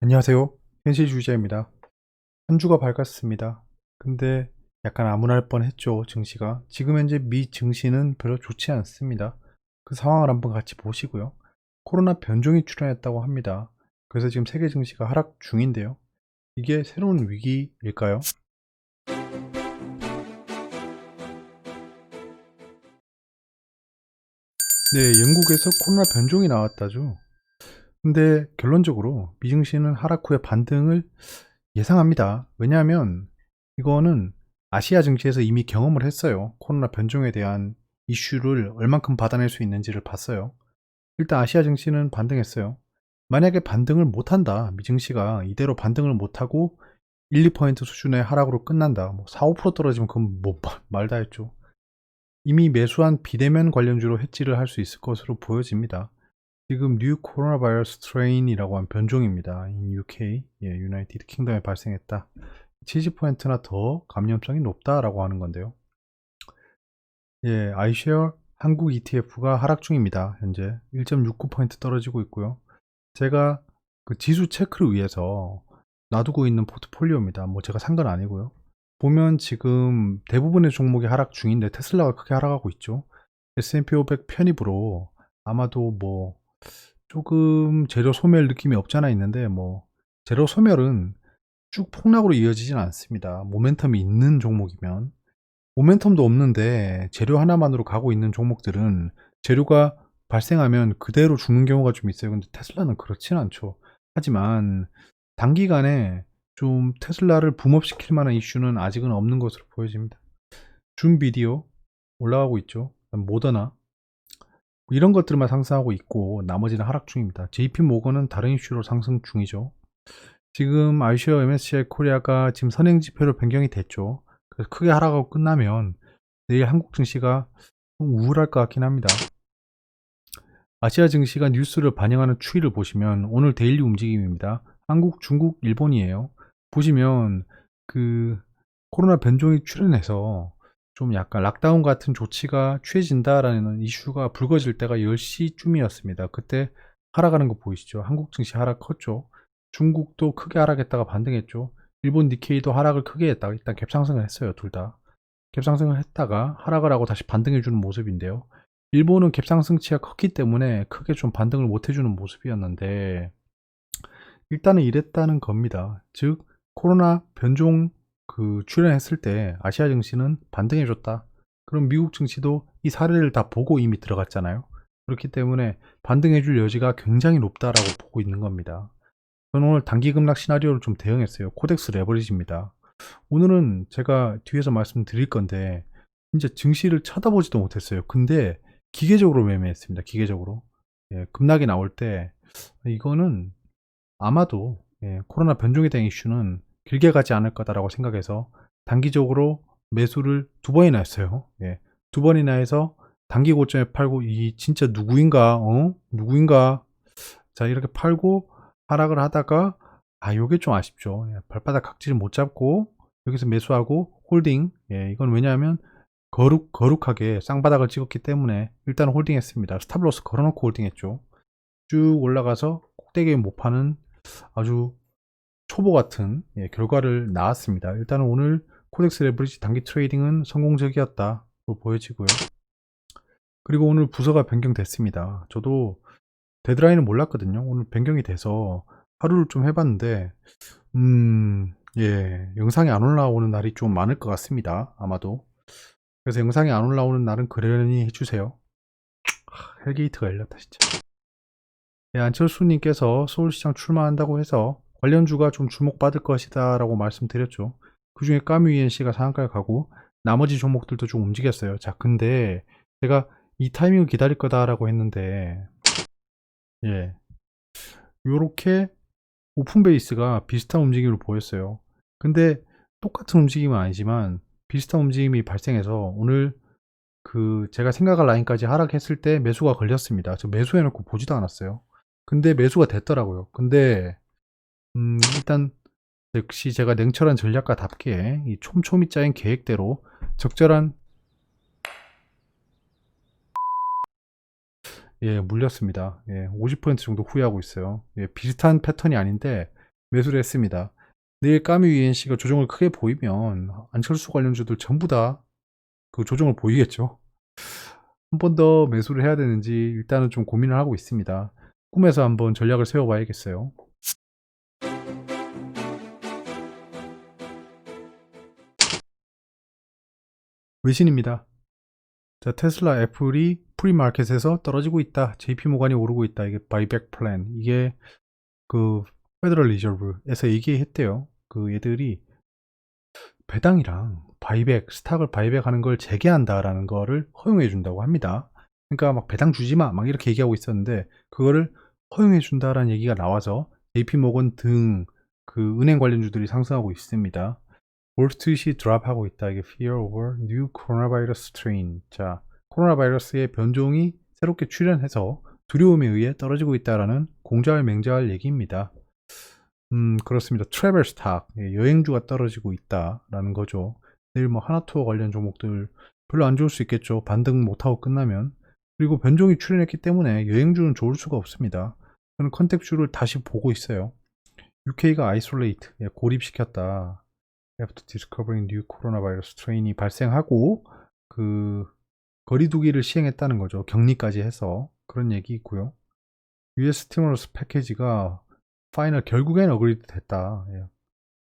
안녕하세요. 현실주의자입니다. 한 주가 밝았습니다. 근데 약간 암울할 뻔했죠, 증시가. 지금 현재 미 증시는 별로 좋지 않습니다. 그 상황을 한번 같이 보시고요. 코로나 변종이 출현했다고 합니다. 그래서 지금 세계 증시가 하락 중인데요. 이게 새로운 위기일까요? 네, 영국에서 코로나 변종이 나왔다죠. 근데 결론적으로 미 증시는 하락 후에 반등을 예상합니다. 왜냐하면 이거는 아시아 증시에서 이미 경험을 했어요. 코로나 변종에 대한 이슈를 얼만큼 받아낼 수 있는지를 봤어요. 일단 아시아 증시는 반등했어요. 만약에 반등을 못한다. 미 증시가 이대로 반등을 못하고 1, 2% 수준의 하락으로 끝난다. 뭐 4, 5% 떨어지면 그건 뭐 말다 했죠. 이미 매수한 비대면 관련주로 해지를 할 수 있을 것으로 보여집니다. 지금 뉴 코로나 바이러스 스트레인이라고 한 변종입니다. in UK, 유나이티드 킹덤에 발생했다. 70%나 더 감염성이 높다라고 하는 건데요. iShare 한국 ETF가 하락 중입니다. 현재 1.69% 떨어지고 있고요. 제가 그 지수 체크를 위해서 놔두고 있는 포트폴리오입니다. 뭐 제가 산 건 아니고요. 보면 지금 대부분의 종목이 하락 중인데 테슬라가 크게 하락하고 있죠. S&P 500 편입으로 아마도 뭐 조금 재료 소멸 느낌이 없잖아 있는데 뭐 재료 소멸은 쭉 폭락으로 이어지진 않습니다. 모멘텀이 있는 종목이면 모멘텀도 없는데 재료 하나만으로 가고 있는 종목들은 재료가 발생하면 그대로 죽는 경우가 좀 있어요. 근데 테슬라는 그렇진 않죠. 하지만 단기간에 좀 테슬라를 붐업시킬 만한 이슈는 아직은 없는 것으로 보여집니다. 줌 비디오 올라가고 있죠. 모더나 이런 것들만 상승하고 있고 나머지는 하락 중입니다. JP 모건은 다른 이슈로 상승 중이죠. 지금 iShares MSCI 코리아가 지금 선행 지표로 변경이 됐죠. 그래서 크게 하락하고 끝나면 내일 한국 증시가 좀 우울할 것 같긴 합니다. 아시아 증시가 뉴스를 반영하는 추이를 보시면 오늘 데일리 움직임입니다. 한국, 중국, 일본이에요. 보시면 그 코로나 변종이 출현해서 좀 약간 락다운 같은 조치가 취해진다라는 이슈가 불거질 때가 10시쯤이었습니다. 그때 하락하는 거 보이시죠? 한국 증시 하락 컸죠. 중국도 크게 하락했다가 반등했죠. 일본 니케이도 하락을 크게 했다가 일단 갭상승을 했어요. 둘 다. 갭상승을 했다가 하락을 하고 다시 반등해주는 모습인데요. 일본은 갭상승치가 컸기 때문에 크게 좀 반등을 못 해주는 모습이었는데 일단은 이랬다는 겁니다. 즉 코로나 변종 출현했을 때 아시아 증시는 반등해줬다. 그럼 미국 증시도 이 사례를 다 보고 이미 들어갔잖아요. 그렇기 때문에 반등해줄 여지가 굉장히 높다라고 보고 있는 겁니다. 저는 오늘 단기 급락 시나리오를 좀 대응했어요. 코덱스 레버리지입니다. 오늘은 제가 뒤에서 말씀드릴 건데 진짜 증시를 쳐다보지도 못했어요. 근데 기계적으로 매매했습니다. 기계적으로. 급락이 나올 때 이거는 아마도 코로나 변종에 대한 이슈는 길게 가지 않을 거다라고 생각해서 단기적으로 매수를 두 번이나 했어요. 두 번이나 해서 단기 고점에 팔고 이 진짜 누구인가 누구인가 자 이렇게 팔고 하락을 하다가 요게 좀 아쉽죠. 발바닥 각질을 못 잡고 여기서 매수하고 홀딩. 이건 왜냐하면 거룩하게 쌍바닥을 찍었기 때문에 일단 홀딩했습니다. 스탑로스 걸어놓고 홀딩했죠. 쭉 올라가서 꼭대기에 못 파는 아주 초보 같은 결과를 낳았습니다. 일단은 오늘 코덱스 레버리지 단기 트레이딩은 성공적이었다로 보여지고요. 그리고 오늘 부서가 변경됐습니다. 저도 데드라인은 몰랐거든요. 오늘 변경이 돼서 하루를 좀 해봤는데 영상이 안 올라오는 날이 좀 많을 것 같습니다. 아마도. 그래서 영상이 안 올라오는 날은 그러려니 해주세요. 헬게이트가 열렸다 진짜. 안철수님께서 서울시장 출마한다고 해서 관련주가 좀 주목받을 것이다 라고 말씀드렸죠. 그 중에 까뮤이엔씨가 상한가에 가고 나머지 종목들도 좀 움직였어요. 자, 근데 제가 이 타이밍을 기다릴 거다라고 했는데 요렇게 오픈 베이스가 비슷한 움직임을 보였어요. 근데 똑같은 움직임은 아니지만 비슷한 움직임이 발생해서 오늘 제가 생각할 라인까지 하락했을 때 매수가 걸렸습니다. 저 매수해놓고 보지도 않았어요. 근데 매수가 됐더라고요. 근데 일단 역시 제가 냉철한 전략가답게 이 촘촘히 짜인 계획대로 적절한 물렸습니다. 50% 정도 후회하고 있어요. 비슷한 패턴이 아닌데 매수를 했습니다. 내일 까미 UNC가 조정을 크게 보이면 안철수 관련주들 전부 다 그 조정을 보이겠죠. 한 번 더 매수를 해야 되는지 일단은 좀 고민을 하고 있습니다. 꿈에서 한번 전략을 세워봐야겠어요. 외신입니다. 자, 테슬라 애플이 프리마켓에서 떨어지고 있다. JP모간이 오르고 있다. 이게 바이백 플랜. 이게 그 페더럴 리저브에서 얘기했대요. 그 얘들이 배당이랑 바이백, 스탁을 바이백하는 걸 재개한다라는 거를 허용해 준다고 합니다. 그러니까 막 배당 주지 마, 막 이렇게 얘기하고 있었는데 그거를 허용해 준다라는 얘기가 나와서 JP모건 등 그 은행 관련주들이 상승하고 있습니다. 월스트리트이 드랍하고 있다. 이게 fear over new coronavirus strain. 자, 코로나 바이러스의 변종이 새롭게 출현해서 두려움에 의해 떨어지고 있다라는 공자할 맹자할 얘기입니다. 그렇습니다. 트래블 스탁, 여행주가 떨어지고 있다라는 거죠. 내일 뭐 하나투어 관련 종목들 별로 안 좋을 수 있겠죠. 반등 못하고 끝나면. 그리고 변종이 출현했기 때문에 여행주는 좋을 수가 없습니다. 저는 컨택주를 다시 보고 있어요. UK가 아이솔레이트, 고립시켰다. After discovering new coronavirus strain이 발생하고 그 거리두기를 시행했다는 거죠. 격리까지 해서 그런 얘기 있고요. US 스티무러스 패키지가 파이널 결국엔 어그리드 됐다.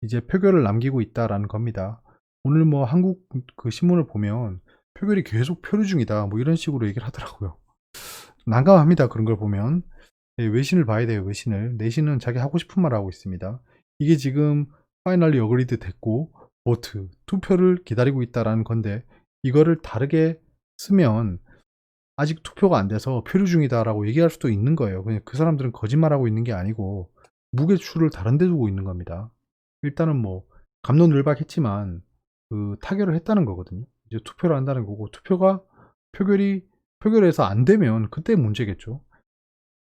이제 표결을 남기고 있다라는 겁니다. 오늘 뭐 한국 그 신문을 보면 표결이 계속 표류 중이다. 뭐 이런 식으로 얘기를 하더라고요. 난감합니다. 그런 걸 보면. 외신을 봐야 돼요. 외신을. 내신은 자기 하고 싶은 말 하고 있습니다. 이게 지금 파이널리 어그리드 됐고 보트 투표를 기다리고 있다라는 건데 이거를 다르게 쓰면 아직 투표가 안 돼서 표류 중이다라고 얘기할 수도 있는 거예요. 그냥 그 사람들은 거짓말하고 있는 게 아니고 무게추를 다른 데 두고 있는 겁니다. 일단은 뭐 갑론을박했지만 그 타결을 했다는 거거든요. 이제 투표를 한다는 거고 표결해서 안 되면 그때 문제겠죠.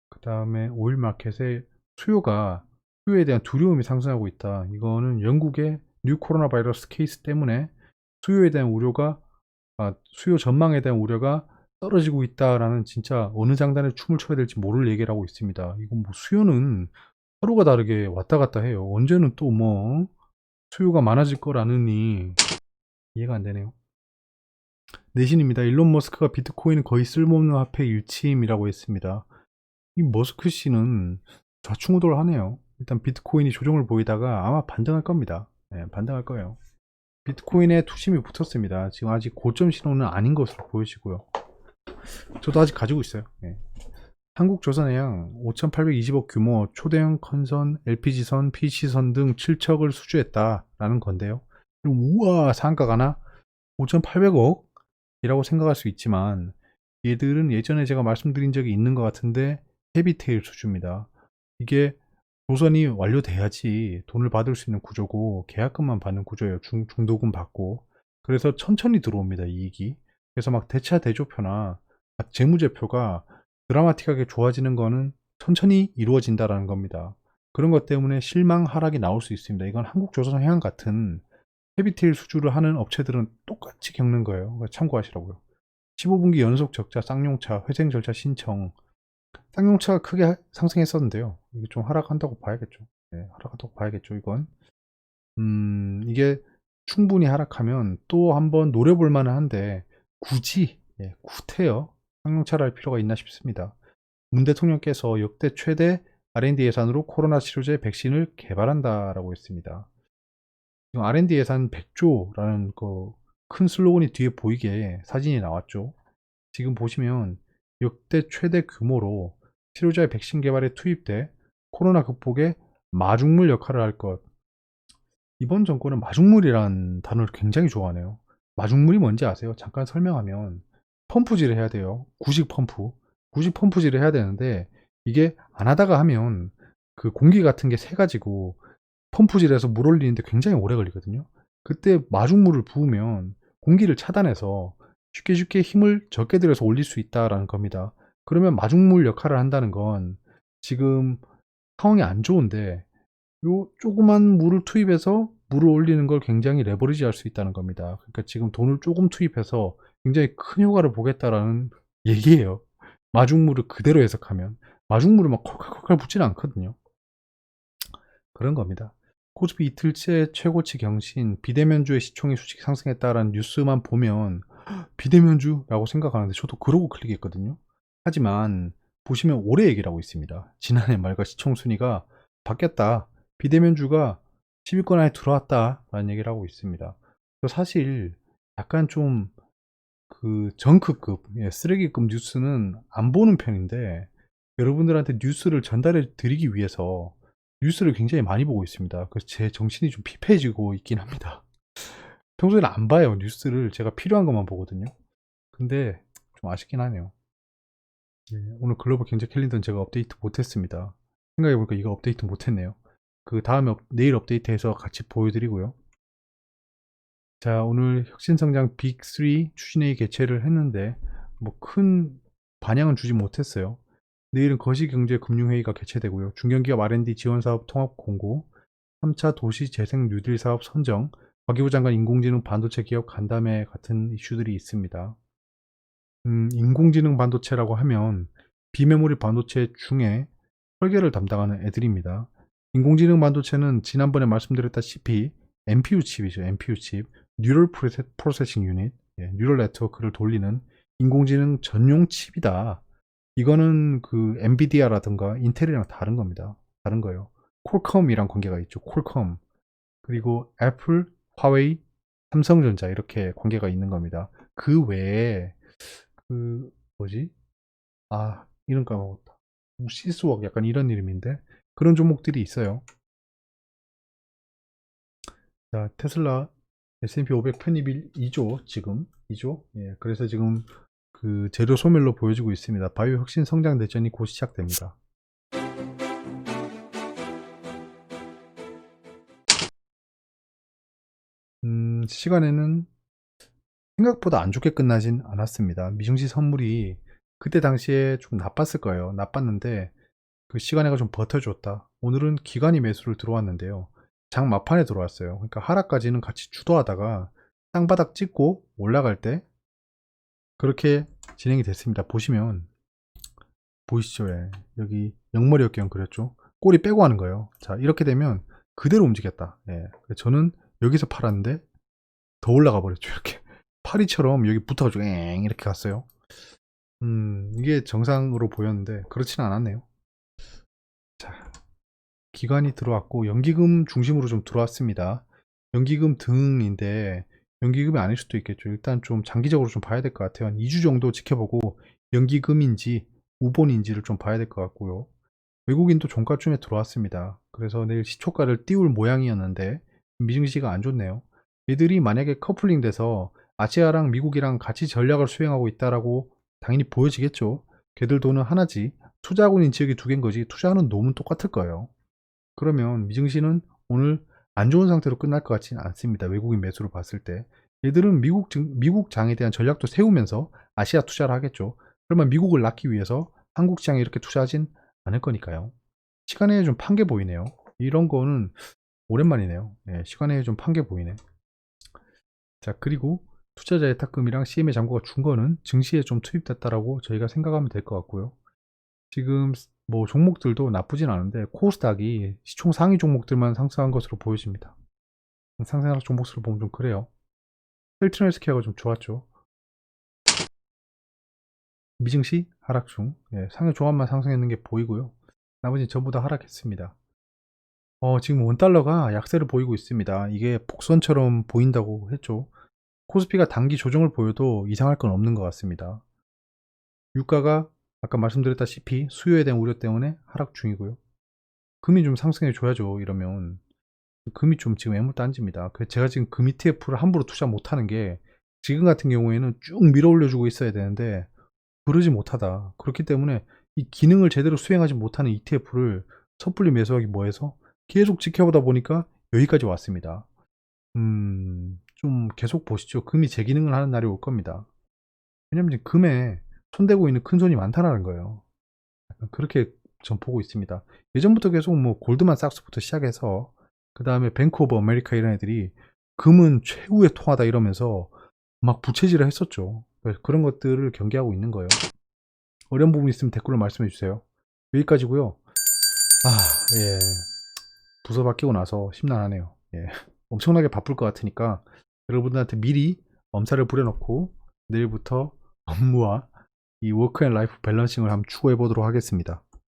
그 다음에 오일 마켓의 수요에 대한 두려움이 상승하고 있다. 이거는 영국의 뉴 코로나 바이러스 케이스 때문에 수요에 대한 우려가 수요 전망에 대한 우려가 떨어지고 있다라는 진짜 어느 장단에 춤을 춰야 될지 모를 얘기를 하고 있습니다. 이건 뭐 수요는 하루가 다르게 왔다 갔다 해요. 언제는 또 뭐 수요가 많아질 거라느니 이해가 안 되네요. 내신입니다. 일론 머스크가 비트코인은 거의 쓸모없는 화폐 일침이라고 했습니다. 이 머스크 씨는 좌충우돌하네요. 일단 비트코인이 조정을 보이다가 아마 반등할 겁니다. 네, 반등할 거예요. 비트코인에 투심이 붙었습니다. 지금 아직 고점 신호는 아닌 것으로 보여지고요. 저도 아직 가지고 있어요. 네. 한국조선해양 5,820억 규모 초대형 컨선, LPG선, PC선 등 7척을 수주했다라는 건데요. 그럼 우와 상가가나 5,800억? 이라고 생각할 수 있지만 얘들은 예전에 제가 말씀드린 적이 있는 것 같은데 헤비테일 수주입니다. 이게 조선이 완료돼야지 돈을 받을 수 있는 구조고 계약금만 받는 구조예요. 중도금 받고. 그래서 천천히 들어옵니다. 이익이. 그래서 막 대차 대조표나 재무제표가 드라마틱하게 좋아지는 거는 천천히 이루어진다라는 겁니다. 그런 것 때문에 실망 하락이 나올 수 있습니다. 이건 한국조선해양 같은 헤비테일 수주를 하는 업체들은 똑같이 겪는 거예요. 참고하시라고요. 15분기 연속 적자 쌍용차 회생 절차 신청. 쌍용차가 크게 상승했었는데요. 이게 좀 하락한다고 봐야겠죠. 네, 하락한다고 봐야겠죠. 이건 이게 충분히 하락하면 또 한번 노려볼 만한데 굳이 구태여 쌍용차를 할 필요가 있나 싶습니다. 문 대통령께서 역대 최대 R&D 예산으로 코로나 치료제 백신을 개발한다라고 했습니다. 지금 R&D 예산 100조라는 그 큰 슬로건이 뒤에 보이게 사진이 나왔죠. 지금 보시면 역대 최대 규모로 치료제 백신 개발에 투입돼 코로나 극복에 마중물 역할을 할 것. 이번 정권은 마중물이라는 단어를 굉장히 좋아하네요. 마중물이 뭔지 아세요? 잠깐 설명하면 펌프질을 해야 돼요. 구식 펌프질을 해야 되는데 이게 안 하다가 하면 그 공기 같은 게 새가지고 펌프질해서 물 올리는데 굉장히 오래 걸리거든요. 그때 마중물을 부으면 공기를 차단해서 쉽게 힘을 적게 들여서 올릴 수 있다라는 겁니다. 그러면 마중물 역할을 한다는 건 지금 상황이 안 좋은데 요 조그만 물을 투입해서 물을 올리는 걸 굉장히 레버리지 할 수 있다는 겁니다. 그러니까 지금 돈을 조금 투입해서 굉장히 큰 효과를 보겠다라는 얘기예요. 마중물을 그대로 해석하면 마중물을 막 콜칼콜칼 붓지는 않거든요. 그런 겁니다. 코스피 이틀째 최고치 경신, 비대면주의 시총이 수직 상승했다라는 뉴스만 보면 비대면주라고 생각하는데 저도 그러고 클릭했거든요. 하지만 보시면 올해 얘기를 하고 있습니다. 지난해 말과 시총 순위가 바뀌었다. 비대면주가 10위권 안에 들어왔다라는 얘기를 하고 있습니다. 사실 약간 좀 그 정크급, 쓰레기급 뉴스는 안 보는 편인데 여러분들한테 뉴스를 전달해 드리기 위해서 뉴스를 굉장히 많이 보고 있습니다. 그래서 제 정신이 좀 피폐해지고 있긴 합니다. 평소에는 안 봐요. 뉴스를 제가 필요한 것만 보거든요. 근데 좀 아쉽긴 하네요. 오늘 글로벌 경제 캘린더는 제가 업데이트 못했습니다. 생각해보니까 이거 업데이트 못했네요. 그 다음에 내일 업데이트해서 같이 보여드리고요. 자, 오늘 혁신성장 빅3 추진회의 개최를 했는데 뭐 큰 반향은 주지 못했어요. 내일은 거시경제금융회의가 개최되고요. 중견기업 R&D 지원사업 통합 공고, 3차 도시재생 뉴딜 사업 선정, 과기부 장관 인공지능 반도체 기업 간담회 같은 이슈들이 있습니다. 인공지능 반도체라고 하면 비메모리 반도체 중에 설계를 담당하는 애들입니다. 인공지능 반도체는 지난번에 말씀드렸다시피 NPU 칩이죠. NPU 칩, 뉴럴 프로세싱 유닛, 뉴럴 네트워크를 돌리는 인공지능 전용 칩이다. 이거는 그 엔비디아라든가 인텔이랑 다른 겁니다. 다른 거예요. 콜컴이랑 관계가 있죠. 콜컴. 그리고 애플, 화웨이, 삼성전자 이렇게 관계가 있는 겁니다. 그 외에 그 뭐지? 아, 이름 까먹었다. 시스웍 약간 이런 이름인데 그런 종목들이 있어요. 자, 테슬라 S&P 500 편입일 2조 지금 2조. 그래서 지금 그 재료 소멸로 보여지고 있습니다. 바이오 혁신 성장 대전이 곧 시작됩니다. 시간에는 생각보다 안 좋게 끝나진 않았습니다. 미증시 선물이 그때 당시에 좀 나빴을 거예요. 나빴는데 그 시간에가 좀 버텨줬다. 오늘은 기관이 매수를 들어왔는데요. 장 막판에 들어왔어요. 그러니까 하락까지는 같이 주도하다가 땅바닥 찍고 올라갈 때 그렇게 진행이 됐습니다. 보시면 보이시죠? 여기 영머리 어깨형 그렸죠? 꼬리 빼고 하는 거예요. 자, 이렇게 되면 그대로 움직였다. 저는 여기서 팔았는데 더 올라가 버렸죠. 이렇게 파리처럼 여기 붙어가지고 엥 이렇게 갔어요. 이게 정상으로 보였는데 그렇지는 않았네요. 자, 기관이 들어왔고 연기금 중심으로 좀 들어왔습니다. 연기금 등인데 연기금이 아닐 수도 있겠죠. 일단 좀 장기적으로 좀 봐야 될 것 같아요. 한 2주 정도 지켜보고 연기금인지 우본인지를 좀 봐야 될 것 같고요. 외국인도 종가쯤에 들어왔습니다. 그래서 내일 시초가를 띄울 모양이었는데 미증시가 안 좋네요. 얘들이 만약에 커플링 돼서 아시아랑 미국이랑 같이 전략을 수행하고 있다라고 당연히 보여지겠죠. 걔들 돈은 하나지. 투자하고는 지역이 두 개인 거지. 투자하는 놈은 똑같을 거예요. 그러면 미증시는 오늘 안 좋은 상태로 끝날 것 같지는 않습니다. 외국인 매수를 봤을 때. 얘들은 미국 장에 대한 전략도 세우면서 아시아 투자를 하겠죠. 그러면 미국을 낳기 위해서 한국 시장에 이렇게 투자하진 않을 거니까요. 시간에 좀 판 게 보이네요. 이런 거는 오랜만이네요. 시간에 좀 판 게 보이네. 자, 그리고 투자자 예탁금이랑 CMA 잔고가 준 거는 증시에 좀 투입됐다라고 저희가 생각하면 될 것 같고요. 지금 뭐 종목들도 나쁘진 않은데 코스닥이 시총 상위 종목들만 상승한 것으로 보여집니다. 상승한 종목수를 보면 좀 그래요. 셀트리온 헬스케어가 좀 좋았죠. 미증시 하락 중, 상위 종합만 상승했는 게 보이고요. 나머지 전부 다 하락했습니다. 지금 원달러가 약세를 보이고 있습니다. 이게 복선처럼 보인다고 했죠. 코스피가 단기 조정을 보여도 이상할 건 없는 것 같습니다. 유가가 아까 말씀드렸다시피 수요에 대한 우려 때문에 하락 중이고요. 금이 좀 상승해 줘야죠. 이러면 금이 좀 지금 애물단지입니다. 그래서 제가 지금 금 ETF를 함부로 투자 못하는 게 지금 같은 경우에는 쭉 밀어 올려주고 있어야 되는데 그러지 못하다. 그렇기 때문에 이 기능을 제대로 수행하지 못하는 ETF를 섣불리 매수하기 뭐해서 계속 지켜보다 보니까 여기까지 왔습니다. 좀 계속 보시죠. 금이 제 기능을 하는 날이 올 겁니다. 왜냐면 금에 손대고 있는 큰 손이 많다는 거예요. 그렇게 전 보고 있습니다. 예전부터 계속 뭐 골드만삭스부터 시작해서 그 다음에 뱅크 오브 아메리카 이런 애들이 금은 최후의 통화다 이러면서 막 부채질을 했었죠. 그런 것들을 경계하고 있는 거예요. 어려운 부분 있으면 댓글로 말씀해 주세요. 여기까지고요. 예. 부서 바뀌고 나서 심란하네요. 예. 엄청나게 바쁠 것 같으니까 여러분들한테 미리 엄살을 부려놓고 내일부터 업무와 이 워크 앤 라이프 밸런싱을 한번 추구해 보도록 하겠습니다.